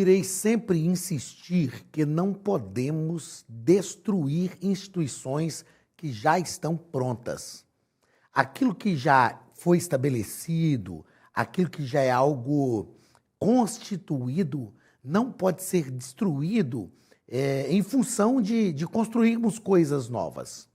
irei sempre insistir que não podemos destruir instituições que já estão prontas. Aquilo que já foi estabelecido, aquilo que já é algo constituído, não pode ser destruído em função de construirmos coisas novas.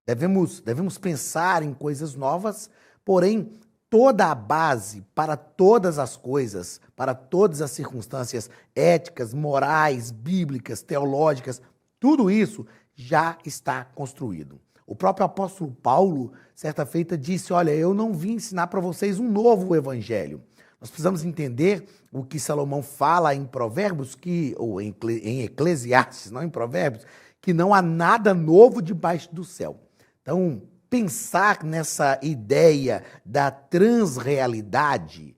Devemos pensar em coisas novas, porém, toda a base para todas as coisas, para todas as circunstâncias éticas, morais, bíblicas, teológicas, tudo isso já está construído. O próprio apóstolo Paulo, certa feita, disse, olha, eu não vim ensinar para vocês um novo evangelho. Nós precisamos entender o que Salomão fala em Provérbios, ou em Eclesiastes, não em Provérbios, que não há nada novo debaixo do céu. Então, pensar nessa ideia da transrealidade,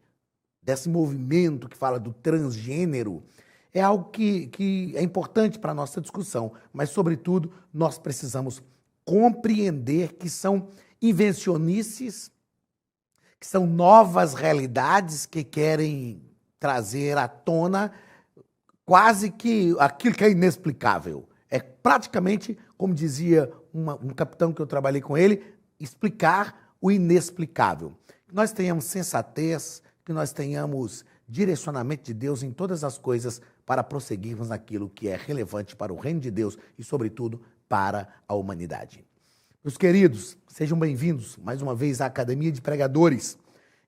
desse movimento que fala do transgênero, é algo que é importante para a nossa discussão, mas, sobretudo, nós precisamos compreender que são invencionices, que são novas realidades que querem trazer à tona quase que aquilo que é inexplicável. É praticamente, como dizia um capitão que eu trabalhei com ele, explicar o inexplicável. Que nós tenhamos sensatez, que nós tenhamos direcionamento de Deus em todas as coisas para prosseguirmos naquilo que é relevante para o reino de Deus e, sobretudo, para a humanidade. Meus queridos, sejam bem-vindos mais uma vez à Academia de Pregadores.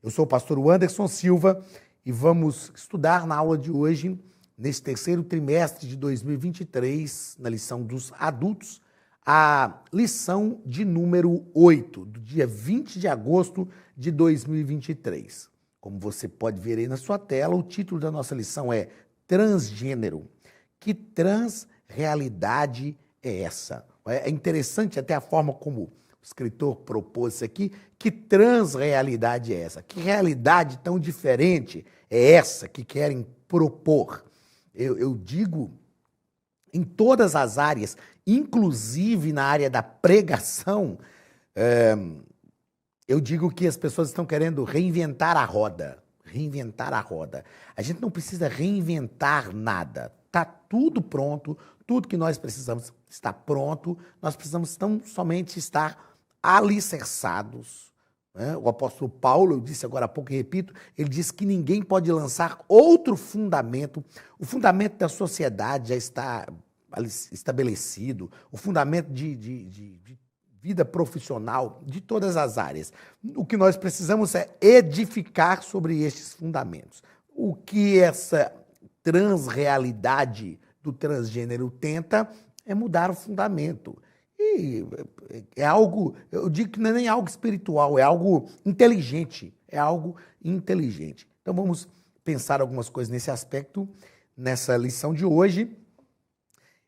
Eu sou o pastor Anderson Silva e vamos estudar na aula de hoje, nesse terceiro trimestre de 2023, na lição dos adultos, a lição de número 8, do dia 20 de agosto de 2023. Como você pode ver aí na sua tela, o título da nossa lição é Transgênero. Que transrealidade é essa? É interessante até a forma como o escritor propôs isso aqui. Que transrealidade é essa? Que realidade tão diferente é essa que querem propor? Eu digo em todas as áreas, inclusive na área da pregação, eu digo que as pessoas estão querendo reinventar a roda. Reinventar a roda. A gente não precisa reinventar nada. Está tudo pronto, tudo que nós precisamos está pronto, nós precisamos tão somente estar alicerçados. O apóstolo Paulo, eu disse agora há pouco e repito, ele disse que ninguém pode lançar outro fundamento. O fundamento da sociedade já está estabelecido, o fundamento de vida profissional, de todas as áreas. O que nós precisamos é edificar sobre estes fundamentos. O que essa transrealidade do transgênero tenta é mudar o fundamento. E é algo, eu digo que não é nem algo espiritual, é algo inteligente, Então vamos pensar algumas coisas nesse aspecto, nessa lição de hoje.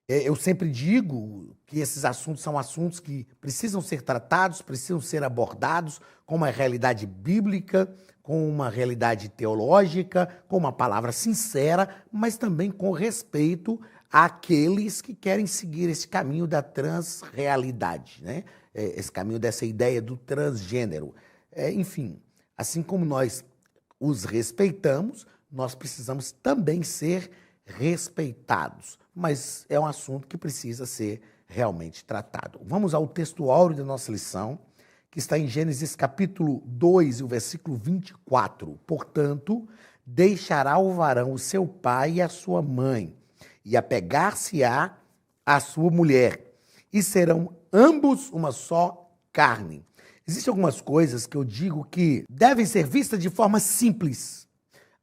Eu sempre digo que esses assuntos são assuntos que precisam ser tratados, precisam ser abordados com uma realidade bíblica, com uma realidade teológica, com uma palavra sincera, mas também com respeito àqueles que querem seguir esse caminho da transrealidade, né? Esse caminho dessa ideia do transgênero. Enfim, assim como nós os respeitamos, nós precisamos também ser respeitados. Mas é um assunto que precisa ser realmente tratado. Vamos ao texto áureo da nossa lição, que está em Gênesis capítulo 2, o versículo 24. Portanto, deixará o varão o seu pai e a sua mãe, e apegar-se-á à sua mulher, e serão ambos uma só carne. Existem algumas coisas que eu digo que devem ser vistas de forma simples.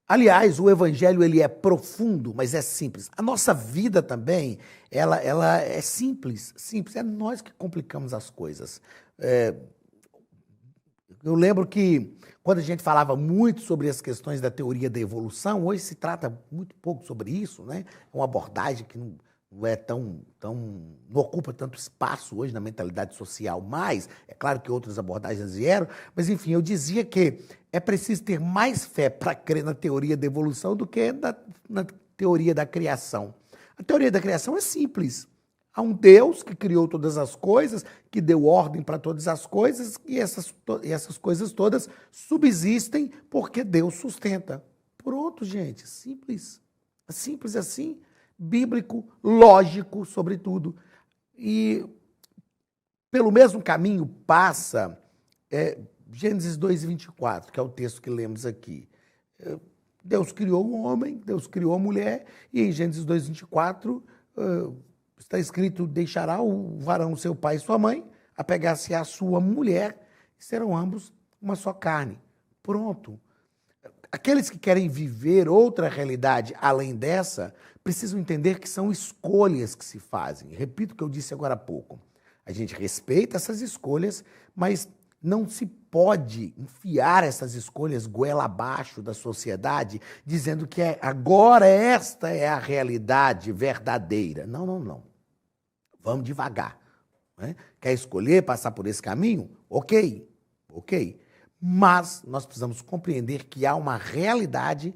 Aliás, o evangelho ele é profundo, mas é simples. A nossa vida também, ela é simples. É nós que complicamos as coisas. Eu lembro que quando a gente falava muito sobre as questões da teoria da evolução, hoje se trata muito pouco sobre isso, né? É uma abordagem que não é não ocupa tanto espaço hoje na mentalidade social, mas é claro que outras abordagens vieram, mas enfim, eu dizia que é preciso ter mais fé para crer na teoria da evolução do que na teoria da criação. A teoria da criação é simples. Há um Deus que criou todas as coisas, que deu ordem para todas as coisas, e essas coisas todas subsistem porque Deus sustenta. Pronto, gente, simples. Simples assim, bíblico, lógico, sobretudo. E pelo mesmo caminho passa Gênesis 2:24, que é o texto que lemos aqui. Deus criou o homem, Deus criou a mulher, e em Gênesis 2:24 está escrito: deixará o varão seu pai e sua mãe, apegar-se à sua mulher, e serão ambos uma só carne. Pronto. Aqueles que querem viver outra realidade além dessa, precisam entender que são escolhas que se fazem. Repito o que eu disse agora há pouco. A gente respeita essas escolhas, mas não se pode enfiar essas escolhas goela abaixo da sociedade, dizendo que agora esta é a realidade verdadeira. Não, não, não. Vamos devagar. Né? Quer escolher passar por esse caminho? Ok, ok. Mas nós precisamos compreender que há uma realidade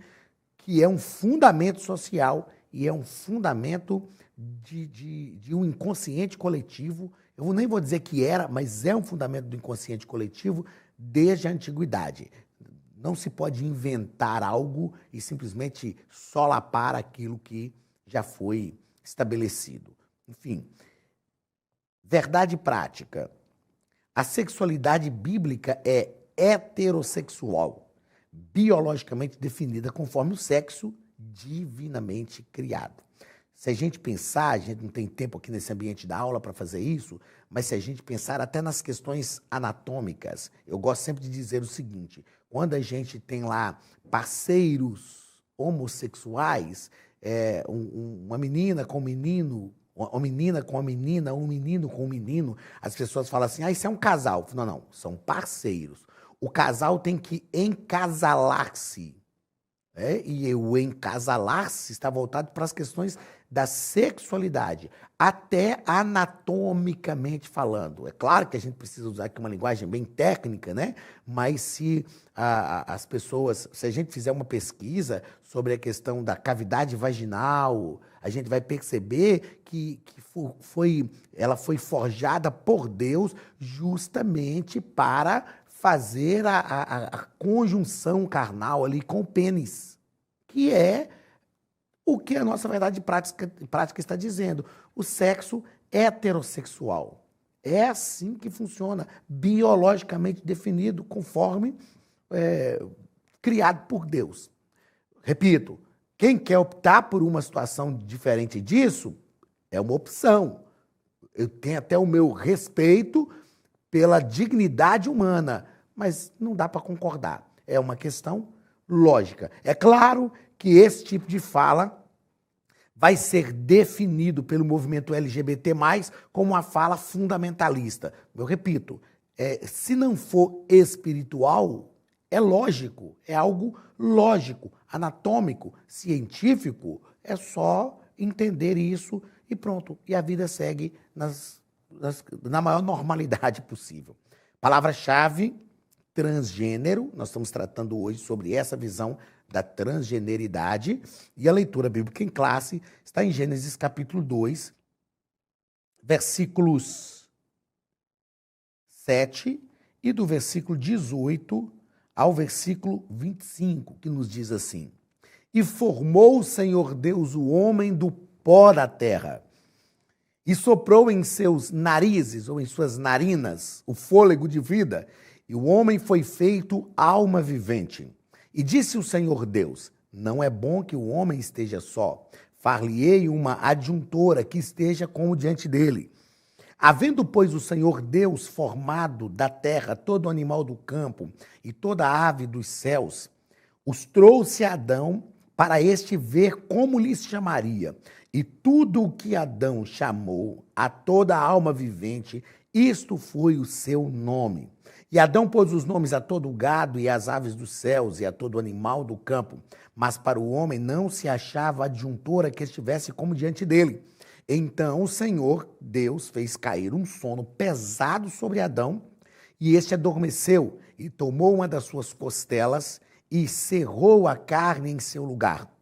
que é um fundamento social e é um fundamento de um inconsciente coletivo. Eu nem vou dizer que era, mas é um fundamento do inconsciente coletivo desde a antiguidade. Não se pode inventar algo e simplesmente solapar aquilo que já foi estabelecido. Enfim, verdade prática. A sexualidade bíblica é heterossexual, biologicamente definida conforme o sexo divinamente criado. Se a gente pensar, a gente não tem tempo aqui nesse ambiente da aula para fazer isso, mas se a gente pensar até nas questões anatômicas, eu gosto sempre de dizer o seguinte: quando a gente tem lá parceiros homossexuais, uma menina com um menino, uma menina com uma menina, um menino com um menino, as pessoas falam assim: isso é um casal. Não, não, são parceiros. O casal tem que encasalar-se. E o encasalar-se está voltado para as questões da sexualidade, até anatomicamente falando. É claro que a gente precisa usar aqui uma linguagem bem técnica, né? Mas se as pessoas, se a gente fizer uma pesquisa sobre a questão da cavidade vaginal, a gente vai perceber que ela foi forjada por Deus justamente para fazer a conjunção carnal ali com o pênis, que é o que a nossa verdade prática está dizendo. O sexo heterossexual. É assim que funciona, biologicamente definido, conforme criado por Deus. Repito, quem quer optar por uma situação diferente disso, é uma opção. Eu tenho até o meu respeito pela dignidade humana, mas não dá para concordar. É uma questão lógica. É claro que esse tipo de fala vai ser definido pelo movimento LGBT+, como uma fala fundamentalista. Eu repito, se não for espiritual, é lógico, é algo lógico, anatômico, científico, é só entender isso e pronto. E a vida segue na maior normalidade possível. Palavra-chave: transgênero. Nós estamos tratando hoje sobre essa visão da transgeneridade, e a leitura bíblica em classe está em Gênesis capítulo 2, versículos 7 e do versículo 18 ao versículo 25, que nos diz assim: E formou o Senhor Deus o homem do pó da terra, e soprou em seus narizes, ou em suas narinas, o fôlego de vida, e o homem foi feito alma vivente. E disse o Senhor Deus: não é bom que o homem esteja só. Far-lhe-ei uma adjuntora que esteja como diante dele. Havendo, pois, o Senhor Deus formado da terra todo animal do campo e toda ave dos céus, os trouxe a Adão para este ver como lhes chamaria. E tudo o que Adão chamou a toda alma vivente, isto foi o seu nome. E Adão pôs os nomes a todo o gado e às aves dos céus e a todo animal do campo, mas para o homem não se achava adjuntora que estivesse como diante dele. Então o Senhor Deus fez cair um sono pesado sobre Adão, e este adormeceu, e tomou uma das suas costelas e cerrou a carne em seu lugar.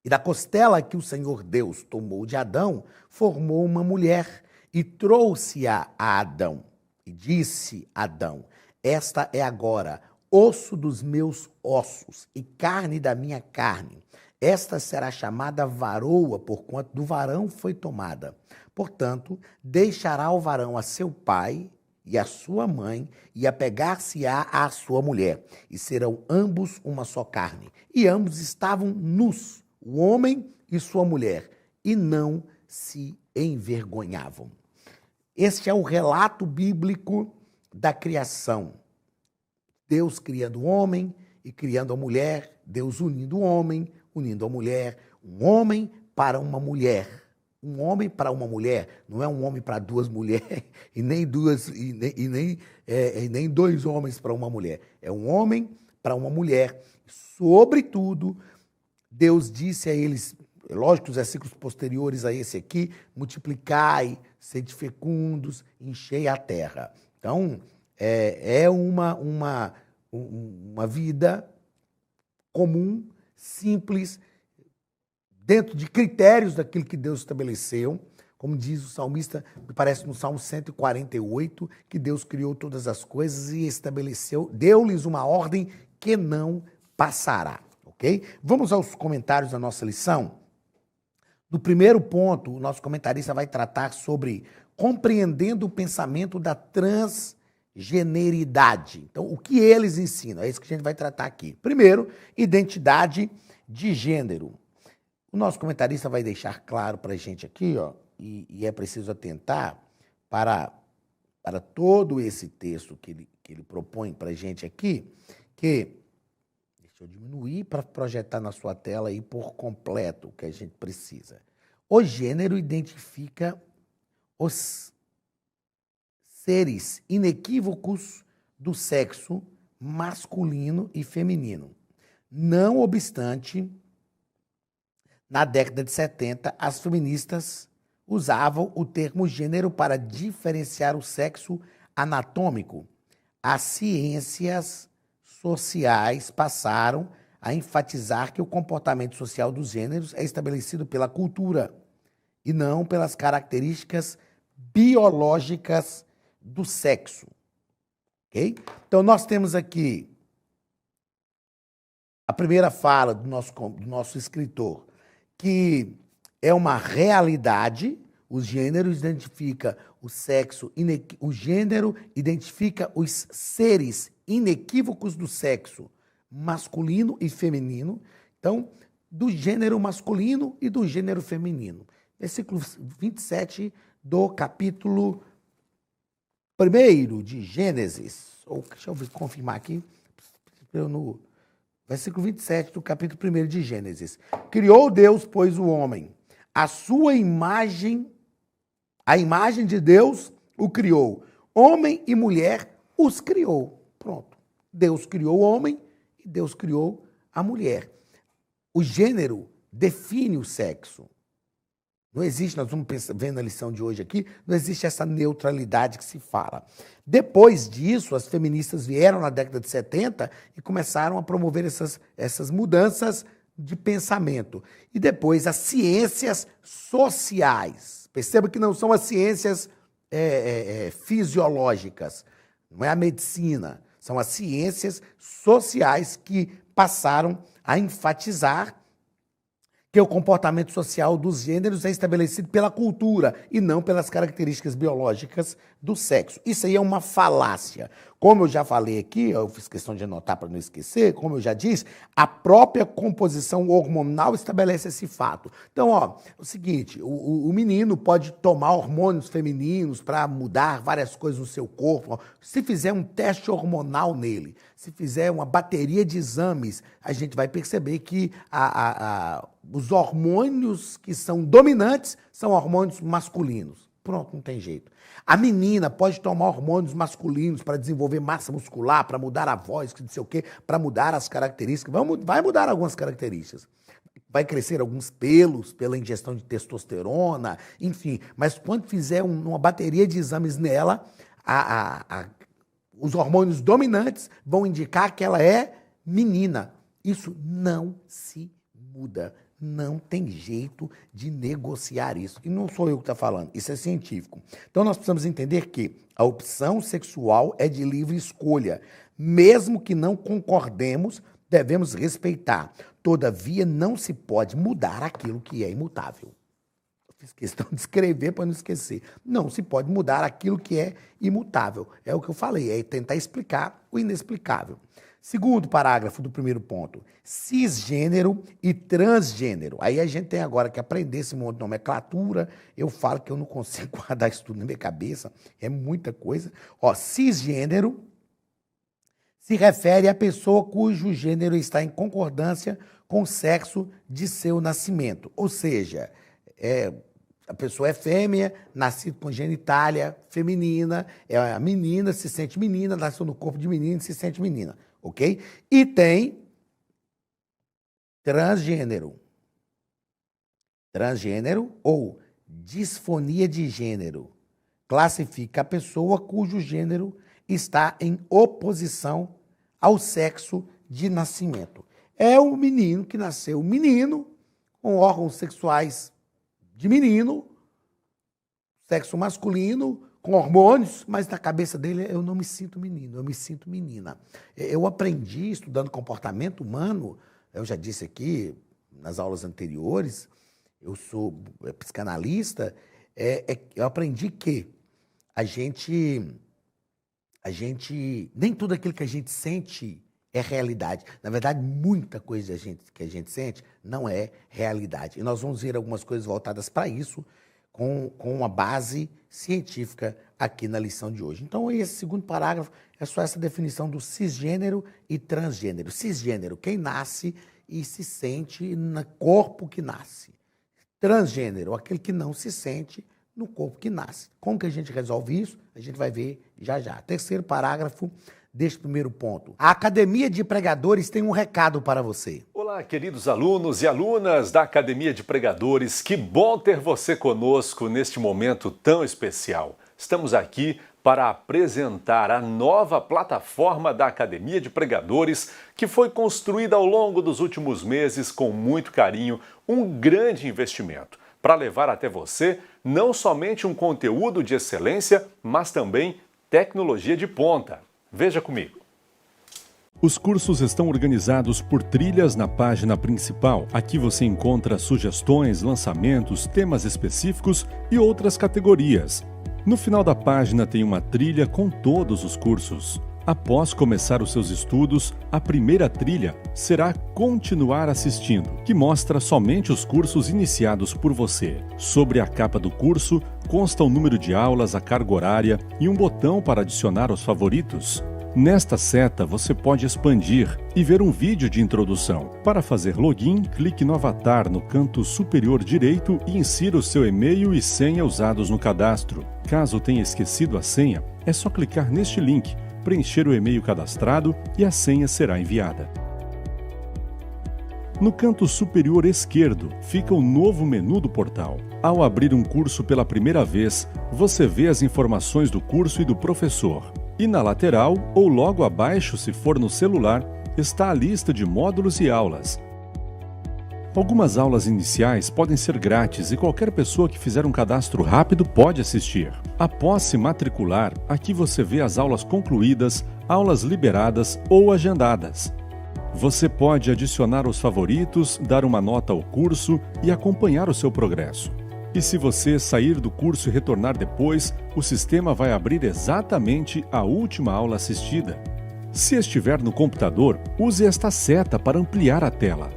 E da costela que o Senhor Deus tomou de Adão, formou uma mulher e trouxe-a a Adão. E disse Adão: esta é agora osso dos meus ossos e carne da minha carne. esta será chamada varoa, porquanto do varão foi tomada. Portanto, deixará o varão a seu pai e a sua mãe, e apegar-se-á à sua mulher, e serão ambos uma só carne. E ambos estavam nus, o homem e sua mulher, e não se envergonhavam. Este é o relato bíblico da criação. Deus criando o homem e criando a mulher, Deus unindo o homem, unindo a mulher, um homem para uma mulher. Um homem para uma mulher, não é um homem para duas mulheres, e nem dois homens para uma mulher. É um homem para uma mulher. Sobretudo, Deus disse a eles, lógico, os versículos posteriores a esse aqui, multiplicai, sede fecundos, enchei a terra. Então, é uma vida comum, simples, dentro de critérios daquilo que Deus estabeleceu, como diz o salmista, me parece no Salmo 148, que Deus criou todas as coisas e estabeleceu, deu-lhes uma ordem que não passará, ok? Vamos aos comentários da nossa lição. No primeiro ponto, o nosso comentarista vai tratar sobre compreendendo o pensamento da transgeneridade. Então, o que eles ensinam? É isso que a gente vai tratar aqui. Primeiro, identidade de gênero. O nosso comentarista vai deixar claro para a gente aqui, ó, e é preciso atentar para todo esse texto que ele propõe para a gente aqui, que, deixa eu diminuir para projetar na sua tela aí por completo o que a gente precisa. O gênero identifica os seres inequívocos do sexo masculino e feminino. Não obstante, na década de 70, as feministas usavam o termo gênero para diferenciar o sexo anatômico. As ciências sociais passaram a enfatizar que o comportamento social dos gêneros é estabelecido pela cultura e não pelas características biológicas do sexo. Ok? Então, nós temos aqui a primeira fala do nosso escritor, que é uma realidade, o gênero identifica o sexo, o gênero identifica os seres inequívocos do sexo masculino e feminino, então, do gênero masculino e do gênero feminino. Versículo 27 do capítulo 1 de Gênesis, ou deixa eu confirmar aqui, versículo 27 do capítulo 1 de Gênesis. Criou Deus, pois, o homem. A sua imagem, a imagem de Deus o criou. Homem e mulher os criou. Pronto. Deus criou o homem e Deus criou a mulher. O gênero define o sexo. Não existe, nós vamos ver na lição de hoje aqui, não existe essa neutralidade que se fala. Depois disso, as feministas vieram na década de 70 e começaram a promover essas mudanças de pensamento. E depois as ciências sociais. Perceba que não são as ciências fisiológicas, não é a medicina, são as ciências sociais que passaram a enfatizar que o comportamento social dos gêneros é estabelecido pela cultura e não pelas características biológicas do sexo. Isso aí é uma falácia. Como eu já falei aqui, eu fiz questão de anotar para não esquecer, como eu já disse, a própria composição hormonal estabelece esse fato. Então, é o seguinte, o menino pode tomar hormônios femininos para mudar várias coisas no seu corpo. Se fizer um teste hormonal nele, se fizer uma bateria de exames, a gente vai perceber que os hormônios que são dominantes são hormônios masculinos. Pronto, não tem jeito. A menina pode tomar hormônios masculinos para desenvolver massa muscular, para mudar a voz, não sei o quê, para mudar as características. Vai mudar algumas características. Vai crescer alguns pelos pela ingestão de testosterona, enfim. Mas quando fizer uma bateria de exames nela, os hormônios dominantes vão indicar que ela é menina. Isso não se muda. Não tem jeito de negociar isso. E não sou eu que estou falando, isso é científico. Então, nós precisamos entender que a opção sexual é de livre escolha. Mesmo que não concordemos, devemos respeitar. Todavia, não se pode mudar aquilo que é imutável. Eu fiz questão de escrever para não esquecer. Não se pode mudar aquilo que é imutável. É o que eu falei, é tentar explicar o inexplicável. Segundo parágrafo do primeiro ponto, cisgênero e transgênero. Aí a gente tem agora que aprender esse monte de nomenclatura. Eu falo que eu não consigo guardar isso tudo na minha cabeça, é muita coisa. Ó, cisgênero se refere à pessoa cujo gênero está em concordância com o sexo de seu nascimento. Ou seja, a pessoa é fêmea, nascida com genitália feminina, a menina se sente menina, nasceu no corpo de menino e se sente menina, ok? E tem transgênero. Transgênero ou disfonia de gênero classifica a pessoa cujo gênero está em oposição ao sexo de nascimento. É o menino que nasceu menino, com órgãos sexuais de menino, sexo masculino, com hormônios, mas na cabeça dele eu não me sinto menino, eu me sinto menina. Eu aprendi estudando comportamento humano, eu já disse aqui nas aulas anteriores, eu sou psicanalista, eu aprendi que a gente, nem tudo aquilo que a gente sente é realidade. Na verdade, muita coisa que a gente sente não é realidade. E nós vamos ver algumas coisas voltadas para isso, com uma base científica aqui na lição de hoje. Então, esse segundo parágrafo é só essa definição do cisgênero e transgênero. Cisgênero, quem nasce e se sente no corpo que nasce. Transgênero, aquele que não se sente no corpo que nasce. Como que a gente resolve isso? A gente vai ver já já. Terceiro parágrafo deste primeiro ponto. A Academia de Pregadores tem um recado para você. Olá, queridos alunos e alunas da Academia de Pregadores. Que bom ter você conosco neste momento tão especial. Estamos aqui para apresentar a nova plataforma da Academia de Pregadores, que foi construída ao longo dos últimos meses com muito carinho, um grande investimento, para levar até você não somente um conteúdo de excelência, mas também tecnologia de ponta. Veja comigo. Os cursos estão organizados por trilhas na página principal. Aqui você encontra sugestões, lançamentos, temas específicos e outras categorias. No final da página tem uma trilha com todos os cursos. Após começar os seus estudos, a primeira trilha será Continuar assistindo, que mostra somente os cursos iniciados por você. Sobre a capa do curso, consta o número de aulas, a carga horária e um botão para adicionar os favoritos. Nesta seta, você pode expandir e ver um vídeo de introdução. Para fazer login, clique no avatar no canto superior direito e insira o seu e-mail e senha usados no cadastro. Caso tenha esquecido a senha, é só clicar neste link, preencher o e-mail cadastrado e a senha será enviada. No canto superior esquerdo fica o novo menu do portal. Ao abrir um curso pela primeira vez, você vê as informações do curso e do professor. E na lateral, ou logo abaixo se for no celular, está a lista de módulos e aulas. Algumas aulas iniciais podem ser grátis e qualquer pessoa que fizer um cadastro rápido pode assistir. Após se matricular, aqui você vê as aulas concluídas, aulas liberadas ou agendadas. Você pode adicionar os favoritos, dar uma nota ao curso e acompanhar o seu progresso. E se você sair do curso e retornar depois, o sistema vai abrir exatamente a última aula assistida. Se estiver no computador, use esta seta para ampliar a tela.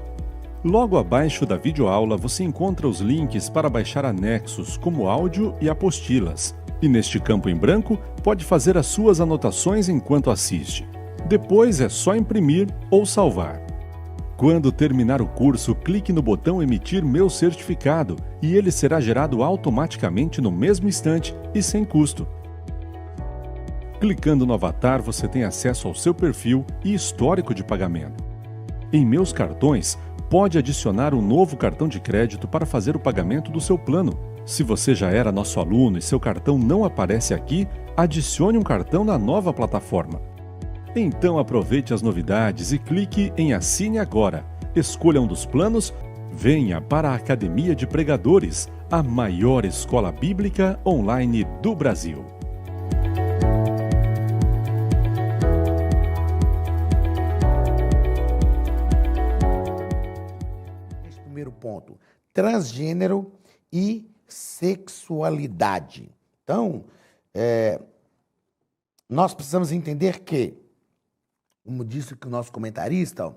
Logo abaixo da videoaula você encontra os links para baixar anexos, como áudio e apostilas. E neste campo em branco, pode fazer as suas anotações enquanto assiste. Depois é só imprimir ou salvar. Quando terminar o curso, clique no botão Emitir meu certificado e ele será gerado automaticamente no mesmo instante e sem custo. Clicando no avatar, você tem acesso ao seu perfil e histórico de pagamento. Em Meus Cartões, pode adicionar um novo cartão de crédito para fazer o pagamento do seu plano. Se você já era nosso aluno e seu cartão não aparece aqui, adicione um cartão na nova plataforma. Então aproveite as novidades e clique em Assine Agora. Escolha um dos planos, venha para a Academia de Pregadores, a maior escola bíblica online do Brasil. ponto. Transgênero e sexualidade. Então, nós precisamos entender que, como disse o nosso comentarista,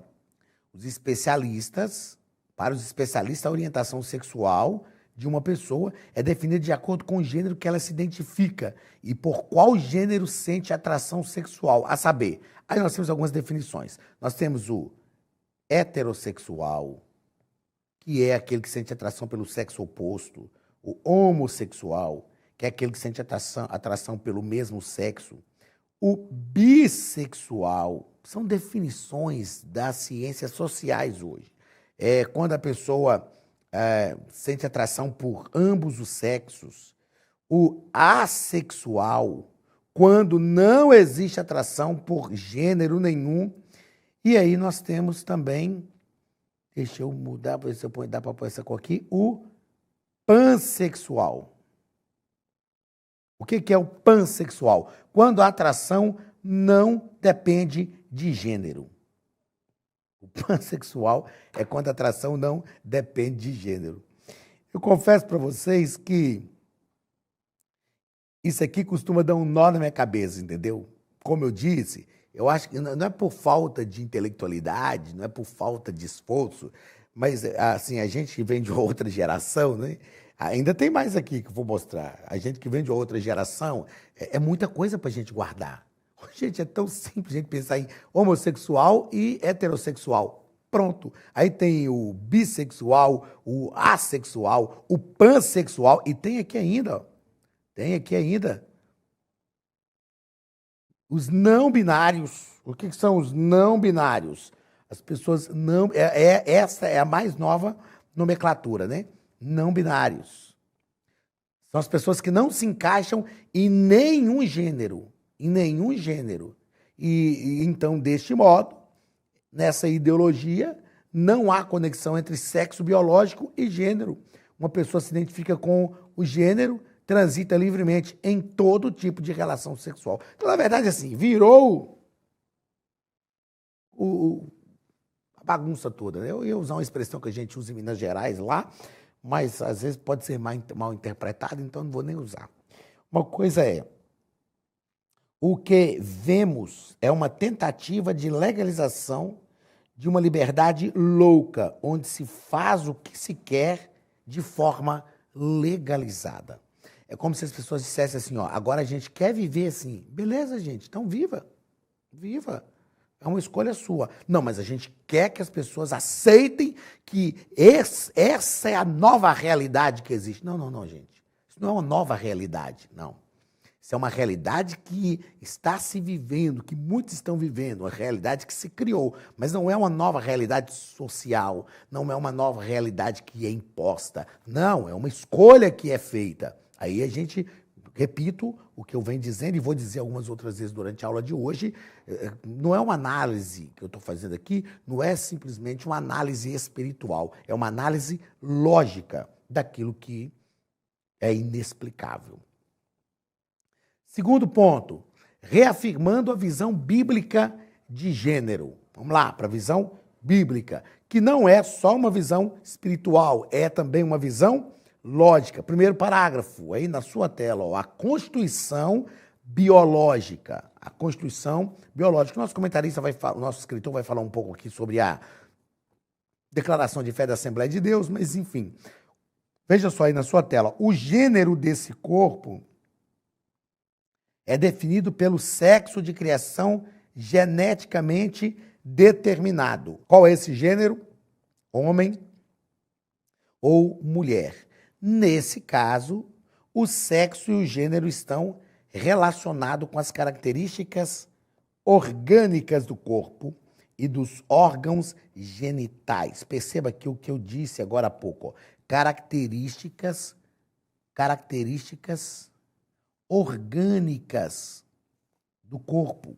os especialistas, para os especialistas, a orientação sexual de uma pessoa é definida de acordo com o gênero que ela se identifica e por qual gênero sente atração sexual, a saber. Aí nós temos algumas definições. Nós temos o heterossexual, que é aquele que sente atração pelo sexo oposto, o homossexual, que é aquele que sente atração pelo mesmo sexo, o bissexual. São definições das ciências sociais hoje. É quando a pessoa sente atração por ambos os sexos. O assexual, quando não existe atração por gênero nenhum. E aí nós temos também, deixa eu mudar, para ver se dá para pôr essa cor aqui, o pansexual. O que é o pansexual? Quando a atração não depende de gênero. O pansexual é quando a atração não depende de gênero. Eu confesso para vocês que isso aqui costuma dar um nó na minha cabeça, entendeu? Como eu disse, eu acho que não é por falta de intelectualidade, não é por falta de esforço, mas assim, a gente que vem de outra geração, né? Ainda tem mais aqui que eu vou mostrar. A gente que vem de outra geração, é muita coisa para a gente guardar. Gente, é tão simples a gente pensar em homossexual e heterossexual. Pronto. Aí tem o bissexual, o assexual, o pansexual e tem aqui ainda, os não binários. O que são os não binários? As pessoas não... essa é a mais nova nomenclatura, né? Não binários. São as pessoas que não se encaixam em nenhum gênero. E então, deste modo, nessa ideologia, não há conexão entre sexo biológico e gênero. Uma pessoa se identifica com o gênero, transita livremente em todo tipo de relação sexual. Então, na verdade, assim, virou a bagunça toda, né? Eu ia usar uma expressão que a gente usa em Minas Gerais lá, mas às vezes pode ser mal interpretado, então não vou nem usar. Uma coisa é, o que vemos é uma tentativa de legalização de uma liberdade louca, onde se faz o que se quer de forma legalizada. É como se as pessoas dissessem assim, ó, agora a gente quer viver assim. Beleza, gente, então viva. É uma escolha sua. Não, mas a gente quer que as pessoas aceitem que essa é a nova realidade que existe. Não, gente. Isso não é uma nova realidade, não. Isso é uma realidade que está se vivendo, que muitos estão vivendo, uma realidade que se criou, mas não é uma nova realidade social, não é uma nova realidade que é imposta, não, é uma escolha que é feita. Aí a gente, repito o que eu venho dizendo e vou dizer algumas outras vezes durante a aula de hoje, não é uma análise que eu estou fazendo aqui, não é simplesmente uma análise espiritual, é uma análise lógica daquilo que é inexplicável. Segundo ponto, reafirmando a visão bíblica de gênero. Vamos lá, para a visão bíblica, que não é só uma visão espiritual, é também uma visão lógica. Primeiro parágrafo, aí na sua tela, ó, a Constituição biológica. A Constituição biológica. O nosso comentarista o nosso escritor vai falar um pouco aqui sobre a Declaração de Fé da Assembleia de Deus, mas enfim. Veja só aí na sua tela, o gênero desse corpo é definido pelo sexo de criação geneticamente determinado. Qual é esse gênero? Homem ou mulher. Nesse caso, o sexo e o gênero estão relacionados com as características orgânicas do corpo e dos órgãos genitais. Perceba aqui o que eu disse agora há pouco. Ó. Características orgânicas do corpo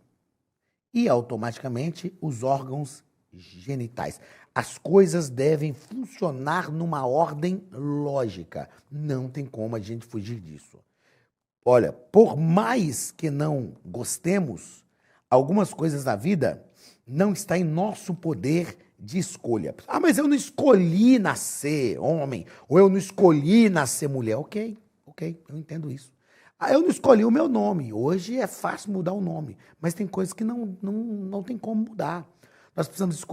e, automaticamente, os órgãos genitais. As coisas devem funcionar numa ordem lógica. Não tem como a gente fugir disso. Olha, por mais que não gostemos, algumas coisas da vida não está em nosso poder de escolha. Ah, mas eu não escolhi nascer homem, ou eu não escolhi nascer mulher. Ok, eu entendo isso. Ah, eu não escolhi o meu nome. Hoje é fácil mudar o nome, mas tem coisas que não tem como mudar. Nós precisamos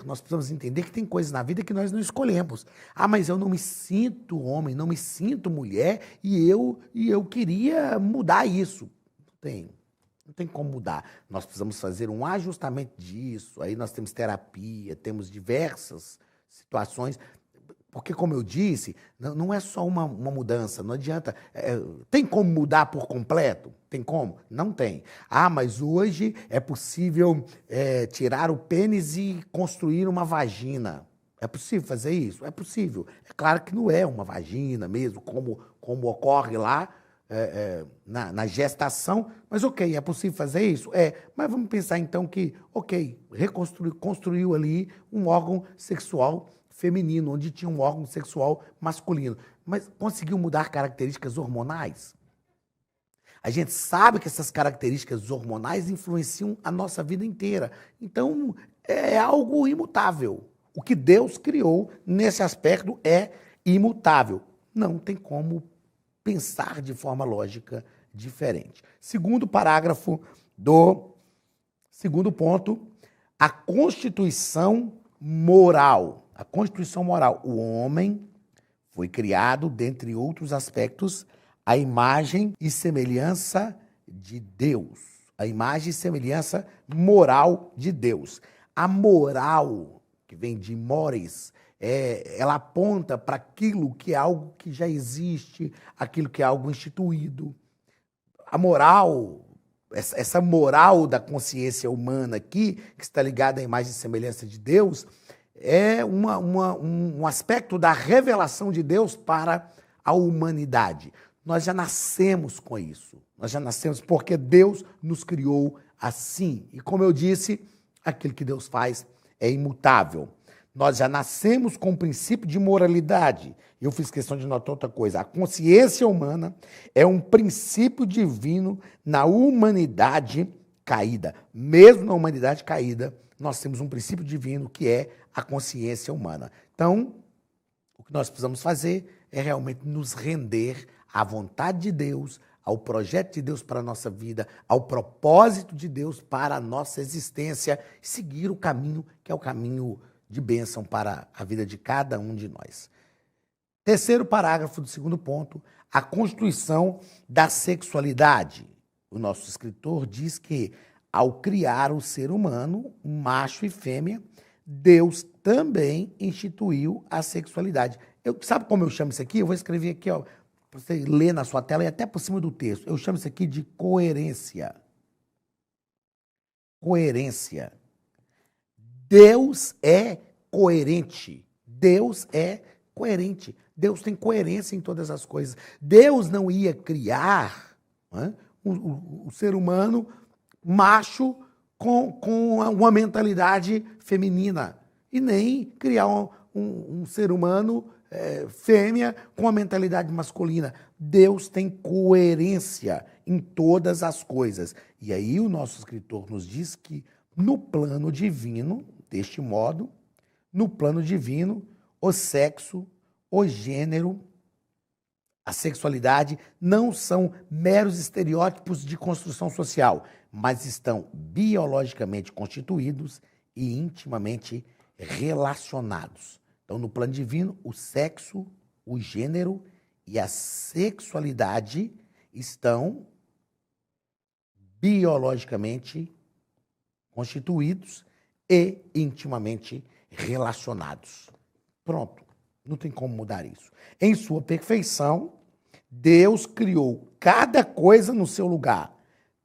nós precisamos entender que tem coisas na vida que nós não escolhemos. Ah, mas eu não me sinto homem, não me sinto mulher, e eu queria mudar isso. Não tem como mudar. Nós precisamos fazer um ajustamento disso. Aí nós temos terapia, temos diversas situações. Porque, como eu disse, não é só uma mudança, não adianta. Tem como mudar por completo? Tem como? Não tem. Ah, mas hoje é possível tirar o pênis e construir uma vagina. É possível fazer isso? É possível. É claro que não é uma vagina mesmo, como ocorre lá na gestação, mas ok, é possível fazer isso? Mas vamos pensar então que, ok, construiu ali um órgão sexual feminino, onde tinha um órgão sexual masculino. Mas conseguiu mudar características hormonais? A gente sabe que essas características hormonais influenciam a nossa vida inteira. Então, é algo imutável. O que Deus criou nesse aspecto é imutável. Não tem como pensar de forma lógica diferente. Segundo parágrafo do segundo ponto, a Constituição moral. A Constituição moral. O homem foi criado, dentre outros aspectos, à imagem e semelhança de Deus. A imagem e semelhança moral de Deus. A moral, que vem de mores, ela aponta para aquilo que é algo que já existe, aquilo que é algo instituído. A moral, essa moral da consciência humana aqui, que está ligada à imagem e semelhança de Deus, é um aspecto da revelação de Deus para a humanidade. Nós já nascemos com isso. Nós já nascemos porque Deus nos criou assim. E como eu disse, aquilo que Deus faz é imutável. Nós já nascemos com o princípio de moralidade. Eu fiz questão de notar outra coisa. A consciência humana é um princípio divino na humanidade caída. Mesmo na humanidade caída, nós temos um princípio divino que é a consciência humana. Então, o que nós precisamos fazer é realmente nos render à vontade de Deus, ao projeto de Deus para a nossa vida, ao propósito de Deus para a nossa existência, e seguir o caminho que é o caminho de bênção para a vida de cada um de nós. Terceiro parágrafo do segundo ponto, a constituição da sexualidade. O nosso escritor diz que, ao criar o ser humano, macho e fêmea, Deus também instituiu a sexualidade. Sabe como eu chamo isso aqui? Eu vou escrever aqui, ó, para você ler na sua tela e até por cima do texto. Eu chamo isso aqui de coerência. Coerência. Deus é coerente. Deus é coerente. Deus tem coerência em todas as coisas. Deus não ia criar o ser humano macho com uma mentalidade feminina e nem criar um ser humano fêmea com a mentalidade masculina. Deus tem coerência em todas as coisas. E aí o nosso escritor nos diz que no plano divino, deste modo, no plano divino, o sexo, o gênero, a sexualidade não são meros estereótipos de construção social, mas estão biologicamente constituídos e intimamente relacionados. Então, no plano divino, o sexo, o gênero e a sexualidade estão biologicamente constituídos e intimamente relacionados. Pronto, não tem como mudar isso. Em sua perfeição, Deus criou cada coisa no seu lugar,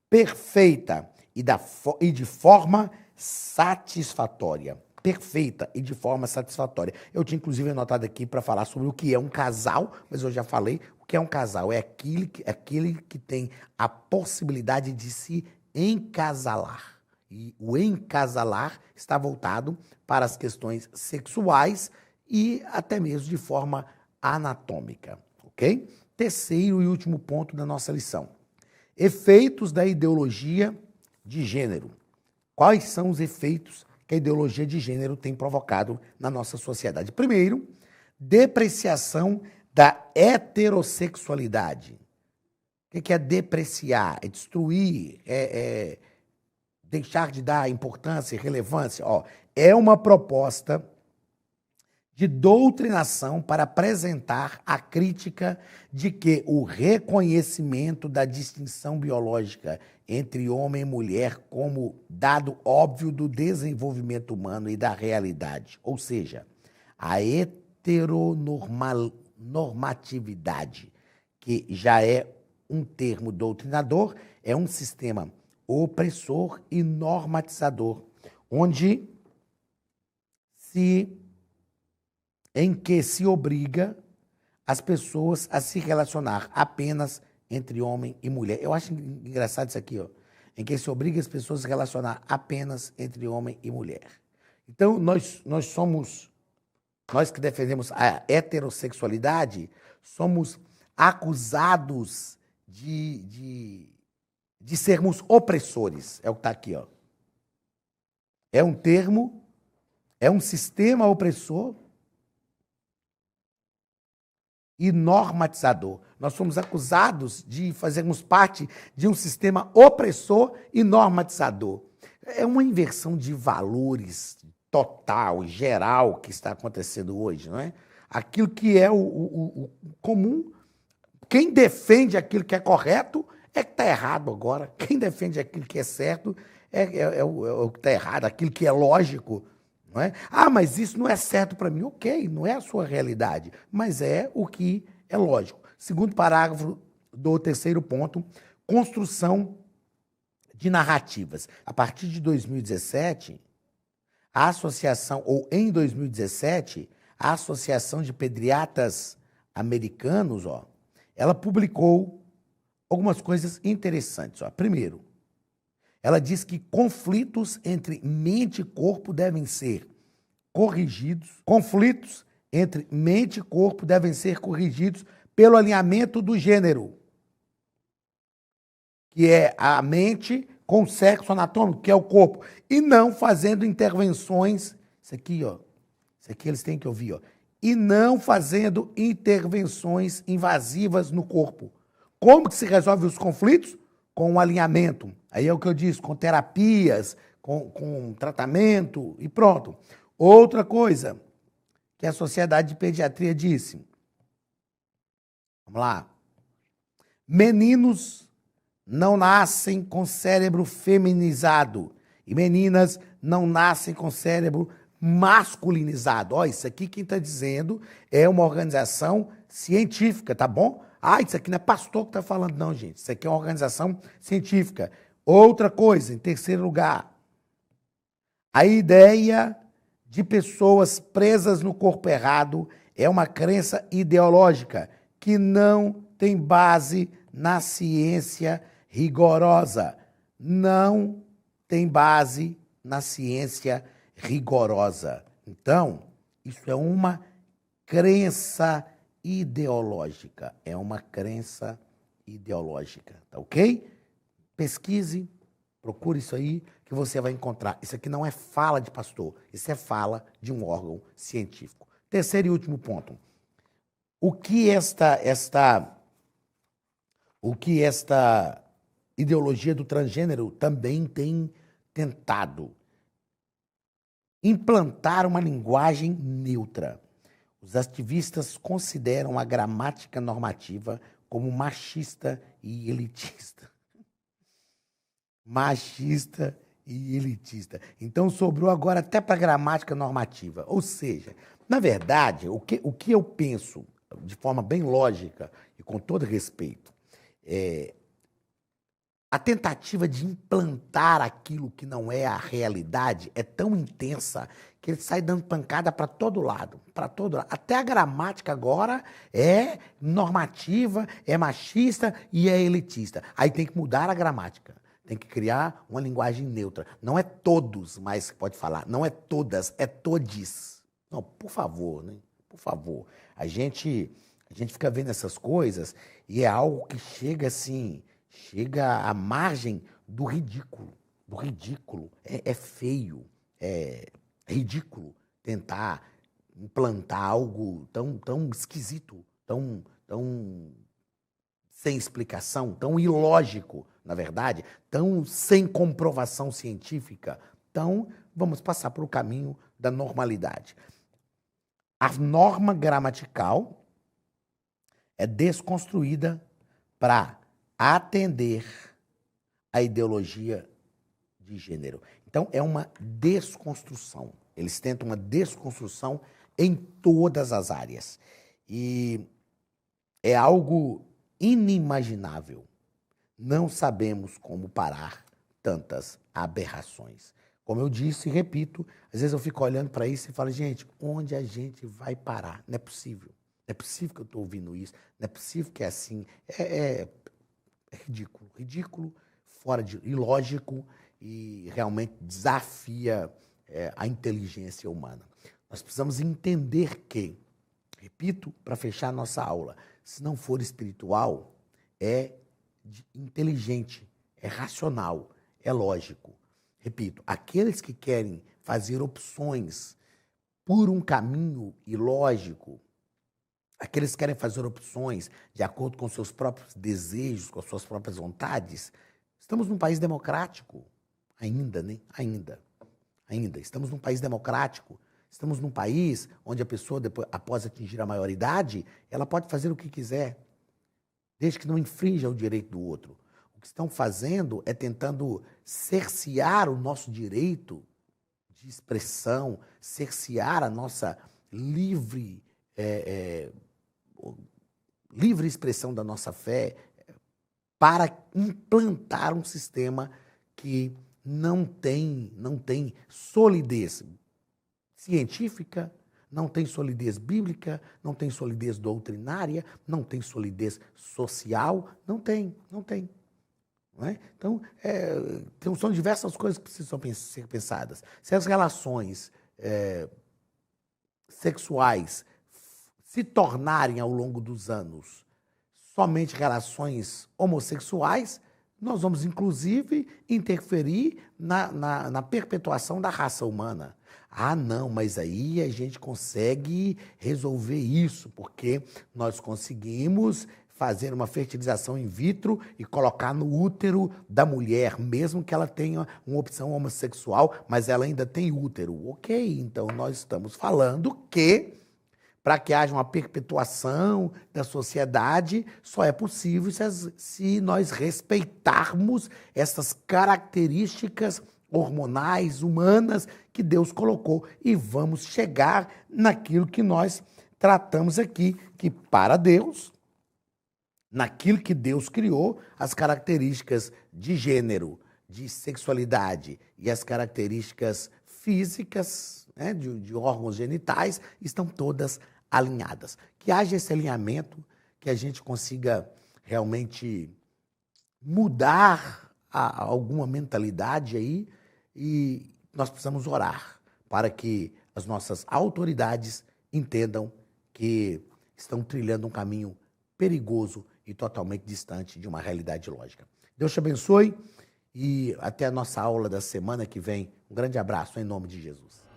perfeita e de forma satisfatória. Perfeita e de forma satisfatória. Eu tinha, inclusive, anotado aqui para falar sobre o que é um casal, mas eu já falei. O que é um casal? É aquele que tem a possibilidade de se encasalar. E o encasalar está voltado para as questões sexuais e até mesmo de forma anatômica, ok? Terceiro e último ponto da nossa lição. Efeitos da ideologia de gênero. Quais são os efeitos que a ideologia de gênero tem provocado na nossa sociedade. Primeiro, depreciação da heterossexualidade. O que é depreciar? É destruir, deixar de dar importância e relevância. É uma proposta de doutrinação para apresentar a crítica de que o reconhecimento da distinção biológica entre homem e mulher como dado óbvio do desenvolvimento humano e da realidade, ou seja, a heteronormatividade, que já é um termo doutrinador, é um sistema opressor e normatizador, em que se obriga as pessoas a se relacionar apenas entre homem e mulher. Eu acho engraçado isso aqui, em que se obriga as pessoas a se relacionar apenas entre homem e mulher. Então, nós que defendemos a heterossexualidade, somos acusados de sermos opressores. É o que está aqui. É um termo, é um sistema opressor e normatizador. Nós somos acusados de fazermos parte de um sistema opressor e normatizador. É uma inversão de valores total, geral, que está acontecendo hoje, não é? Aquilo que é o comum, quem defende aquilo que é correto é que está errado agora. Quem defende aquilo que é certo é o que está errado, aquilo que é lógico. Não é? Mas isso não é certo para mim. Ok, não é a sua realidade, mas é o que é lógico. Segundo parágrafo do terceiro ponto, construção de narrativas. A partir de 2017, em 2017, a Associação de Pediatras Americanos, ela publicou algumas coisas interessantes. Primeiro, ela diz que conflitos entre mente e corpo devem ser corrigidos. Conflitos entre mente e corpo devem ser corrigidos pelo alinhamento do gênero, que é a mente com o sexo anatômico, que é o corpo, e não fazendo intervenções. Isso aqui eles têm que ouvir, e não fazendo intervenções invasivas no corpo. Como que se resolve os conflitos? Com um alinhamento. Aí é o que eu disse, com terapias, com tratamento e pronto. Outra coisa que a Sociedade de Pediatria disse. Vamos lá. Meninos não nascem com cérebro feminizado e meninas não nascem com cérebro masculinizado. Isso aqui quem está dizendo é uma organização científica, tá bom? Isso aqui não é pastor que está falando, não, gente. Isso aqui é uma organização científica. Outra coisa, em terceiro lugar, a ideia de pessoas presas no corpo errado é uma crença ideológica que não tem base na ciência rigorosa. Não tem base na ciência rigorosa. Então, isso é uma crença ideológica. É uma crença ideológica, tá ok? Pesquise, procure isso aí que você vai encontrar. Isso aqui não é fala de pastor, isso é fala de um órgão científico. Terceiro e último ponto. O que esta ideologia do transgênero também tem tentado? Implantar uma linguagem neutra. Os ativistas consideram a gramática normativa como machista e elitista. Machista e elitista. Então, sobrou agora até para a gramática normativa. Ou seja, na verdade, o que eu penso, de forma bem lógica e com todo respeito, a tentativa de implantar aquilo que não é a realidade é tão intensa que ele sai dando pancada para todo lado, Até a gramática agora é normativa, é machista e é elitista. Aí tem que mudar a gramática, tem que criar uma linguagem neutra. Não é todos, mas pode falar, não é todas, é todes. Não, por favor, né? Por favor. A gente fica vendo essas coisas e é algo que chega assim, chega à margem do ridículo. É feio, ridículo tentar implantar algo tão esquisito, tão sem explicação, tão ilógico, na verdade, tão sem comprovação científica. Então, vamos passar para o caminho da normalidade. A norma gramatical é desconstruída para atender à ideologia de gênero. Então, é uma desconstrução. Eles tentam uma desconstrução em todas as áreas. E é algo inimaginável. Não sabemos como parar tantas aberrações. Como eu disse e repito, às vezes eu fico olhando para isso e falo, gente, onde a gente vai parar? Não é possível. Não é possível que eu estou ouvindo isso. Não é possível que é assim. É ridículo. Ridículo, fora de ilógico e realmente desafia a inteligência humana. Nós precisamos entender que, repito, para fechar a nossa aula, se não for espiritual, é inteligente, é racional, é lógico. Repito, aqueles que querem fazer opções por um caminho ilógico, aqueles que querem fazer opções de acordo com seus próprios desejos, com as suas próprias vontades, estamos num país democrático, ainda, né? Ainda. Estamos num país democrático. Estamos num país onde a pessoa, depois, após atingir a maioridade, ela pode fazer o que quiser, desde que não infrinja o direito do outro. O que estão fazendo é tentando cercear o nosso direito de expressão, cercear a nossa livre expressão da nossa fé, para implantar um sistema que não tem solidez científica, não tem solidez bíblica, não tem solidez doutrinária, não tem solidez social, não tem. Não é? Então, são diversas coisas que precisam ser pensadas. Se as relações sexuais se tornarem ao longo dos anos somente relações homossexuais, nós vamos, inclusive, interferir na perpetuação da raça humana. Ah, não, mas aí a gente consegue resolver isso, porque nós conseguimos fazer uma fertilização in vitro e colocar no útero da mulher, mesmo que ela tenha uma opção homossexual, mas ela ainda tem útero. Ok, então nós estamos falando que, para que haja uma perpetuação da sociedade, só é possível se nós respeitarmos essas características hormonais, humanas, que Deus colocou. E vamos chegar naquilo que nós tratamos aqui, que para Deus, naquilo que Deus criou, as características de gênero, de sexualidade e as características físicas, né, de órgãos genitais, estão todas alinhadas. Que haja esse alinhamento, que a gente consiga realmente mudar alguma mentalidade aí, e nós precisamos orar para que as nossas autoridades entendam que estão trilhando um caminho perigoso e totalmente distante de uma realidade lógica. Deus te abençoe e até a nossa aula da semana que vem. Um grande abraço em nome de Jesus.